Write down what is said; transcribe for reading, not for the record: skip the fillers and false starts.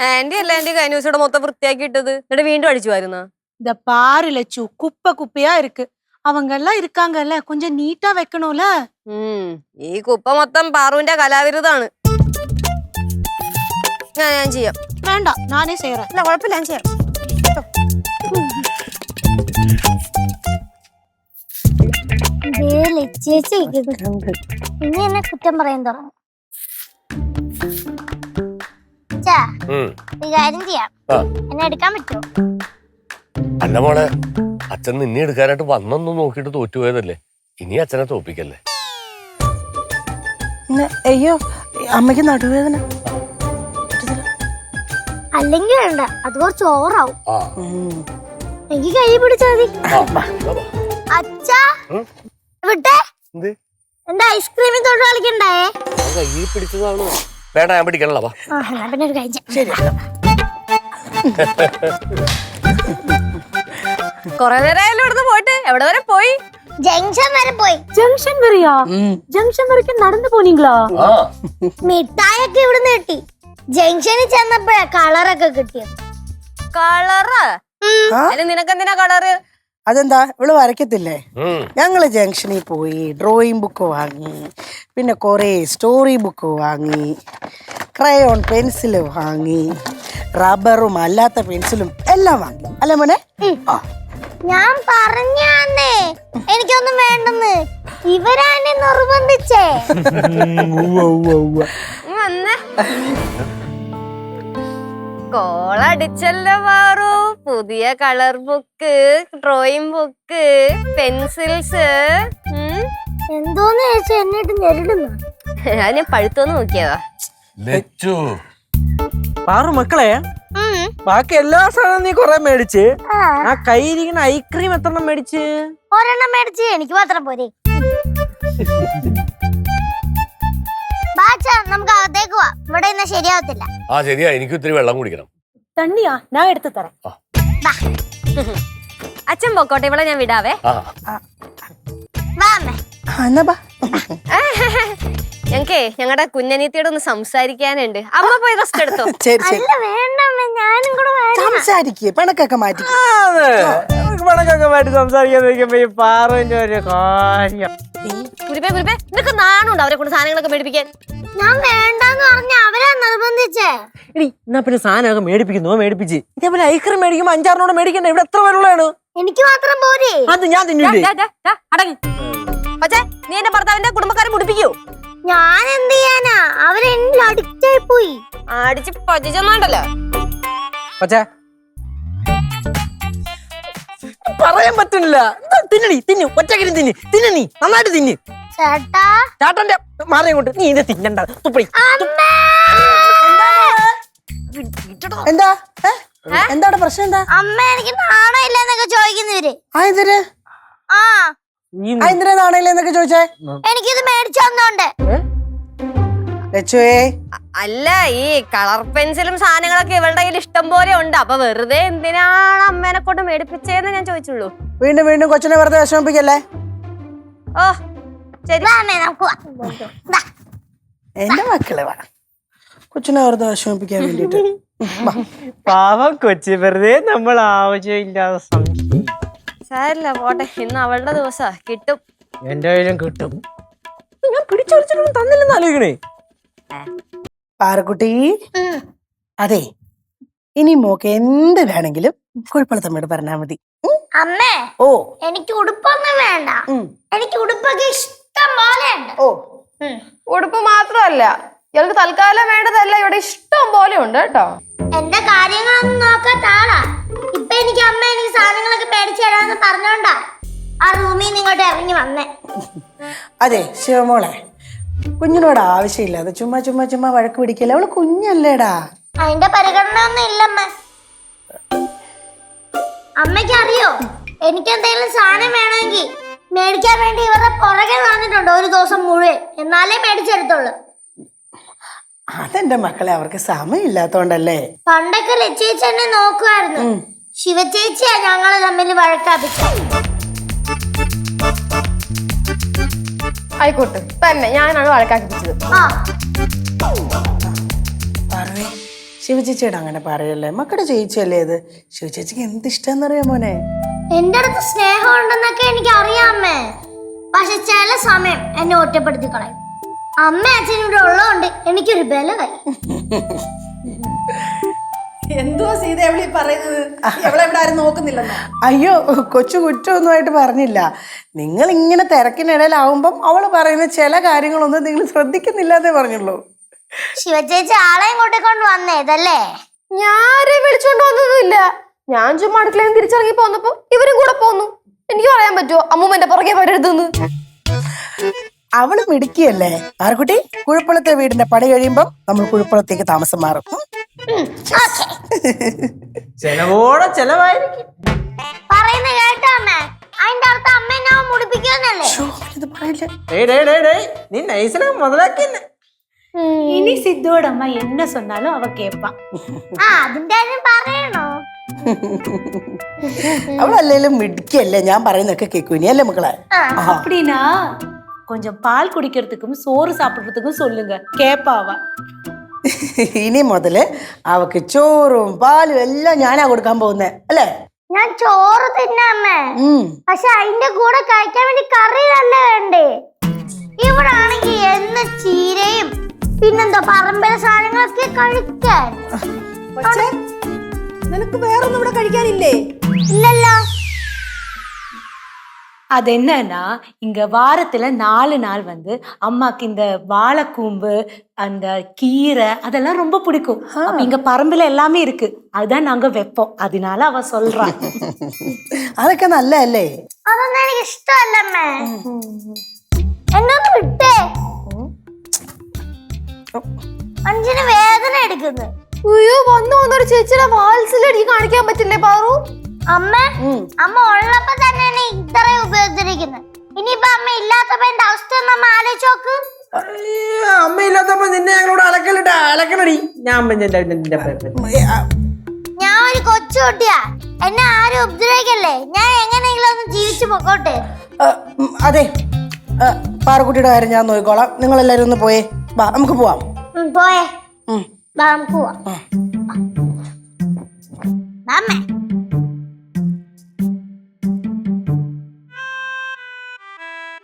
Anti അല്ല anti കഴിഞ്ഞ ദിവസം മൊത്തം വൃത്തിയാക്കി ഇട്ടത് എന്നിട്ട് വീണ്ടും അടിച്ചു വരുന്ന இந்த பாரு லட்சு குப்பை குப்பையா இருக்கு அவங்க எல்லாம் இருக்காங்கல்ல கொஞ்சம் நீட்டா வைக்கணும்ல ഈ കുപ്പ മൊത്തം പാറുവിന്റെ കലാവിരുതാണ് ഞാൻ ചെയ്യാം வேண்டாம் நானே செய்யறேன் ഇല്ല കുഴപ്പമില്ല ഞാൻ ചെയ്യാം ഇനി എന്നെ കുറ്റം പറയാൻ തുടങ്ങും കാര്യം ചെയ്യാം എന്നെ എടുക്കാൻ പറ്റുമോ അല്ല മോളെ അച്ഛൻ നിന്നെ എടുക്കാനായിട്ട് വന്നൊന്നും നോക്കിട്ട് തോറ്റുപോയതല്ലേ ഇനി അച്ഛനെ തോപ്പിക്കല്ലേ അയ്യോ അമ്മയ്ക്ക് നടുവേദന അല്ലെങ്കിൽ വേണ്ട അത് കുറച്ച് ഓവറാവും എനിക്ക് കൈ പിടിച്ചാ മതി അച്ഛാ വിട്ടേ എന്താ ഐസ്ക്രീമിൽ തൊട്ട് കളിക്കണ്ടായേ കൈ പിടിച്ചതാണ് വേണ്ട ഞാൻ പിടിക്കണല്ലോ പിന്നെ ഒരു കാര്യം ശരി കൊറേ നേരമായാലും ഇവിടുന്ന് പോയിട്ട് എവിടെ വരെ പോയി ജംഗ്ഷൻ വരെ പോയി ജംഗ്ഷൻ വരെയാ ജംഗ്ഷൻ വരയ്ക്ക് നടന്നു പോനീங்களா മിഠായൊക്കെ ഇവിടുന്ന് കിട്ടി ജംഗ്ഷനിൽ ചെന്നപ്പോഴാ കളറൊക്കെ കിട്ടിയത് കളറ് നിനക്കെന്തിനാ കളറ് അതെന്താ ഇവള് വരയ്ക്കത്തില്ലേ ഞങ്ങള് ജംഗ്ഷനിൽ പോയി ഡ്രോയിങ് ബുക്ക് വാങ്ങി പിന്നെ കൊറേ സ്റ്റോറി ബുക്ക് വാങ്ങി ക്രയോൺ പെൻസില് വാങ്ങി റബ്ബറും അല്ലാത്ത പെൻസിലും എല്ലാം വാങ്ങി അല്ലേ മോനെ ഞാൻ പറഞ്ഞാന്നേ എനിക്കൊന്നും വേണ്ടെന്ന് ഇവരാണ് നിർബന്ധിച്ചേ കോളടിച്ചല്ലോ പാറു പുതിയ colour book drawing book pencils എന്തോന്ന് ചോദിച്ചാ എന്നിട്ട് ഞെരുടുന്നു ഞാൻ പഴുത്തോന്ന് നോക്കിയതാ പാറു മക്കളെ ബാക്കി എല്ലാ സാധനവും നീ കൊറേ മേടിച്ച് ആ കയ്യിരിക്കുന്ന ഐസ്ക്രീം എത്രണ്ണം മേടിച്ച് ഒരെണ്ണം മേടിച്ച് എനിക്ക് മാത്രം പോരെ നമുക്ക് അകത്തേക്ക് പോവാ ഇവിടെ ഇന്ന് ശരിയാവത്തില്ല ശരിയാ എനിക്ക് ഇത്തിരി വെള്ളം കുടിക്കണം തണ്ണിയാ ഞാൻ എടുത്തു തരാം അച്ഛൻ പൊക്കോട്ടെ ഇവിടെ ഞാൻ വിടാവേ ഞങ്ങക്കേ ഞങ്ങളുടെ കുഞ്ഞനീത്തിയോട് ഒന്ന് സംസാരിക്കാനുണ്ട് അമ്മ പോയി റെസ്റ്റ് എടുത്തോ ഞാനും കൂടെ സംസാരിക്കേ പണക്കൊക്കെ മാറ്റി പണക്കൊക്കെ മാറ്റി സംസാരിക്കാൻ പാറുവിന്റെ ഒരു കാര്യം നിനക്ക് നാണുണ്ടോ അവരെ കൊണ്ട് സാധനങ്ങളൊക്കെ മേടിപ്പിക്കാൻ ഞാൻ വേണ്ടെന്ന് പറഞ്ഞ അവരാ നിർബന്ധിച്ചേ എന്നാ പിന്നെ സാധനമൊക്കെ മേടിപ്പിച്ച് ഇതേപോലെ ഐസ്ക്രീം മേടിക്കുമ്പോ 5-6 മേടിക്കണ്ടേ ഇവിടെ എത്ര പേരുള്ളതാണ് എനിക്ക് മാത്രം പോരെ അത് ഞാൻ തിന്നില്ലേ പക്ഷേ നീ എന്റെ ഭർത്താവിന്റെ കുടുംബക്കാരെ മുടിപ്പിക്കോ ഞാൻ എന്ത് ചെയ്യാനാ അവരെന്നിൽ അഡിക്റ്റ് ആയി പോയി അടിച്ച് പതിച്ചെന്നുണ്ടല്ലോ പക്ഷേ പറയാൻ പറ്റുന്നില്ല തിന്നു ഒറ്റക്കിനും തിന്നു നീ നന്നായിട്ട് തിന്നു ചേട്ടാ ചേട്ടന്റെ മാറിയും കൊണ്ട് നീ ഇത് തിന്നണ്ട തുപ്പി എന്താ എന്താണ് പ്രശ്നം എന്താ അമ്മ എനിക്ക് നാണോ ഇല്ലെന്നൊക്കെ ചോദിക്കുന്നവര് എന്തിന് എന്തിനാ നാണയില്ലെന്നൊക്കെ ചോദിച്ചേ എനിക്കിത് മേടിച്ചു തന്നോണ്ട് അല്ല ഈ കളർ പെൻസിലും സാധനങ്ങളൊക്കെ ഇവളുടെ കയ്യിൽ ഇഷ്ടം പോലെ ഉണ്ട് അപ്പൊ വെറുതെ എന്തിനാണ് അമ്മേനെ കൊണ്ട് മേടിപ്പിച്ചേന്ന് ഞാൻ ചോദിച്ചുള്ളൂ വീണ്ടും വീണ്ടും കൊച്ചിനെ വെറുതെ വിഷമിപ്പിക്കല്ലേ ഓ ശരി എന്റെ മക്കളെ വേണം കൊച്ചിനെ വെറുതെ വിഷമിപ്പിക്കാൻ വേണ്ടിട്ട് പാവം കൊച്ചി വെറുതെ നമ്മൾ ആവശ്യമില്ലാതെ സംശയം സാരില്ല പോട്ടെ ഇന്ന് അവളുടെ ദിവസാ കിട്ടും എന്റെ കയ്യിലും കിട്ടും ഞാൻ പിടിച്ചൊളിച്ചിട്ടൊന്നും തന്നില്ലെന്ന് ആലോചിക്കണേ പാറക്കുട്ടി അതെ ഇനി മോക്ക് എന്ത് വേണമെങ്കിലും കുഴപ്പമില്ലമ്മയോട് പറഞ്ഞാ മതി അമ്മേ എനിക്ക് ഉടുപ്പൊന്നും വേണ്ട എനിക്ക് ഉടുപ്പൊക്കെ ഇഷ്ടം പോലെ ഉണ്ട് ഉടുപ്പ് മാത്രമല്ല ഇയാൾക്ക് തൽക്കാലം വേണ്ടതല്ല ഇവിടെ ഇഷ്ടം പോലെ ഉണ്ട് കേട്ടോ എന്റെ കാര്യങ്ങളൊന്നും നോക്കാത്ത ആളാ ഇപ്പൊ എനിക്ക് അമ്മ എനിക്ക് സാധനങ്ങളൊക്കെ മേടിച്ചു തരാന്ന് പറഞ്ഞോണ്ടാ ആ റൂമിൽ നിന്ന് ഇങ്ങോട്ട് ഇറങ്ങി വന്നേ അതെ ശിവമോളെ കുഞ്ഞിനോട് ആവശ്യമില്ലാതെ ചുമ്മാ വഴക്ക് പിടിക്കല്ലേ അവള് കുഞ്ഞല്ലേടാ അതിന്റെ പരിഗണന ഒന്നും ഇല്ലമ്മ അമ്മയ്ക്ക് അറിയോ എനിക്ക് എന്തെങ്കിലും സാധനം വേണമെങ്കിൽ മേടിക്കാൻ വേണ്ടി ഇവരുടെ പുറകെ നടന്നിട്ടുണ്ട് ഒരു ദിവസം മുഴുവൻ എന്നാലേ മേടിച്ചെടുത്തോളൂ അതെന്റെ മക്കളെ അവർക്ക് സമയമില്ലാത്തോണ്ടല്ലേ പണ്ടൊക്കെ ലച്ചേച്ചി എന്നെ നോക്കുമായിരുന്നു ശിവചേച്ചിയാ ഞങ്ങള് തമ്മിൽ വഴക്കാപ്പിച്ചത് ആയിക്കോട്ടെ തന്നെ ഞാനാണ് വഴക്കാക്കിപ്പിച്ചത് ശിവചേച്ചിയോട് അങ്ങനെ പറയല്ലേ, മക്കളുടെ ചേച്ചിയല്ലേ ഇത്. ശിവചേച്ചിക്ക് എന്ത് ഇഷ്ടമെന്നറിയാം മോനെ. എന്റെ അടുത്ത് സ്നേഹം ഉണ്ടെന്നൊക്കെ എനിക്ക് അറിയാമേ, പക്ഷെ ചില സമയം എന്നെ ഒറ്റപ്പെടുത്തി കളയും. അമ്മ അച്ഛനും ഇവിടെ ഉള്ളതുകൊണ്ട് എനിക്കൊരു ബലമായി. എന്തുവാ സീത എവിടെ പറയുന്നത്? എവിടെ ആരും നോക്കുന്നില്ലെന്നോ? അയ്യോ, കൊച്ചു കുറ്റമൊന്നുമായിട്ട് പറഞ്ഞില്ല. നിങ്ങൾ ഇങ്ങനെ തിരക്കിനിടയിലാവുമ്പം അവള് പറയുന്ന ചില കാര്യങ്ങളൊന്നും നിങ്ങൾ ശ്രദ്ധിക്കുന്നില്ലാന്നേ പറഞ്ഞുള്ളൂ. ശിവചേച്ചി ആളെയും കൂട്ടിക്കൊണ്ട് വന്നേതല്ലേ? ഞാരെ വിളിച്ചോണ്ട് വന്നൊന്നുമില്ല. ഞാൻ ചുമ്മാ അടുക്കളയിൽ തിരിച്ചിറങ്ങി പോന്നപ്പോ ഇവരും കൂടെ പോന്നു. എനിക്ക് പറയാൻ പറ്റുമോ അമ്മൂമ്മന്റെ പുറകെ വരരുതെന്ന്? അവള് മിടുക്കിയല്ലേ ആർക്കുട്ടി. കുഴപ്പളത്തെ വീടിന്റെ പണി കഴിയുമ്പം നമ്മൾ കുഴപ്പളത്തേക്ക് താമസം മാറും. ചെലവോടെ ചെലവായിരിക്കും. പറയുന്ന കേട്ടോ അമ്മേ? അതിന്റെ അർത്ഥം അമ്മ എന്നെ മുടിപ്പിക്കുന്നല്ലേ? ഇത് പറയില്ല. നീ നൈസിനെ മുതലാക്കി തന്നെ. இனி சித்துவோட அம்மா என்ன சொன்னாலும் அவ கேட்பா. അതിന്റെ കാര്യം പറയണോ? അവളല്ലേലും മിടുക്കിയല്ലേ, ഞാൻ പറയുന്നൊക്കെ കേൾക്കൂ. ഇനിയല്ലേ മക്കളെ? அப்படின்னா கொஞ்சம் பால் குடிக்கிறதுக்கும் சோறு சாப்பிடுறதுக்கும் சொல்லுங்க, கேப்பா அவ. ഇനി മുതല് അവക്ക് ചോറും പാലും എല്ലാം ഞാനാ കൊടുക്കാൻ പോകുന്നേ അല്ലേ? ഞാൻ ചോറ് തിന്നമ്മേ, പക്ഷെ അതിന്റെ കൂടെ കഴിക്കാൻ വേണ്ടി കറി തന്നെ വേണ്ടേ? ഇവിടെ ആണെങ്കിൽ എന്ന് ചീരയും പിന്നെന്താ പറമ്പിലെ സാധനങ്ങളൊക്കെ കഴിക്കാൻ. നിനക്ക് വേറൊന്നും ഇവിടെ കഴിക്കാനില്ലേ? ഇല്ലല്ലോ. அது என்னன்னா இங்க வாரத்துல 4 நாள் வந்து அம்மாக்கு இந்த வாழைக்கூம்பு அந்த கீரை அதெல்லாம் ரொம்ப பிடிக்கும். அப்ப இங்க பரம்புல எல்லாமே இருக்கு, அதுதான் நாங்க வைப்போம். அதனால அவ சொல்றா. അതൊക്കെ നല്ലല്ലേ? അതൊന്നും എനിക്ക് ഇഷ്ടമല്ലമ്മേ. എന്നൊന്ന് വിട്ടേ. അഞ്ചിന് വേദന എടുക്കുന്നു. അയ്യോ, വന്നൊരു ചേച്ചിയുടെ വാത്സല്യം കാണിക്കാൻ പറ്റില്ലേ പാറു? അമ്മ ഉള്ളപ്പോ തന്നെ എന്നെ ഇത്രയും ഉപയോഗിച്ചിരിക്കുന്നത്. ഇനിയിപ്പോ അമ്മ ഇല്ലാത്തപ്പോ എന്റെ അവസ്ഥ ഒന്ന് ആലോചിച്ച് നോക്ക്. അമ്മ ഇല്ലാത്തപ്പോ നിന്നെ ഞങ്ങളോട് അലക്കലടി. ഞാൻ ഒരു കൊച്ചുകുട്ടിയാ, എന്നെ ആരും ഉപദ്രവിക്കല്ലേ. ഞാൻ എങ്ങനെയെങ്കിലും ഒന്ന് ജീവിച്ചു പൊക്കോട്ടെ. അതെ, പാറക്കുട്ടിയുടെ കാര്യം ഞാൻ നോക്കിക്കോളാം. നിങ്ങൾ എല്ലാരും ഒന്ന് പോയേ. വാ, നമുക്ക് പോവാം. പോയേ, നമുക്ക് പോവാം. അമ്മേ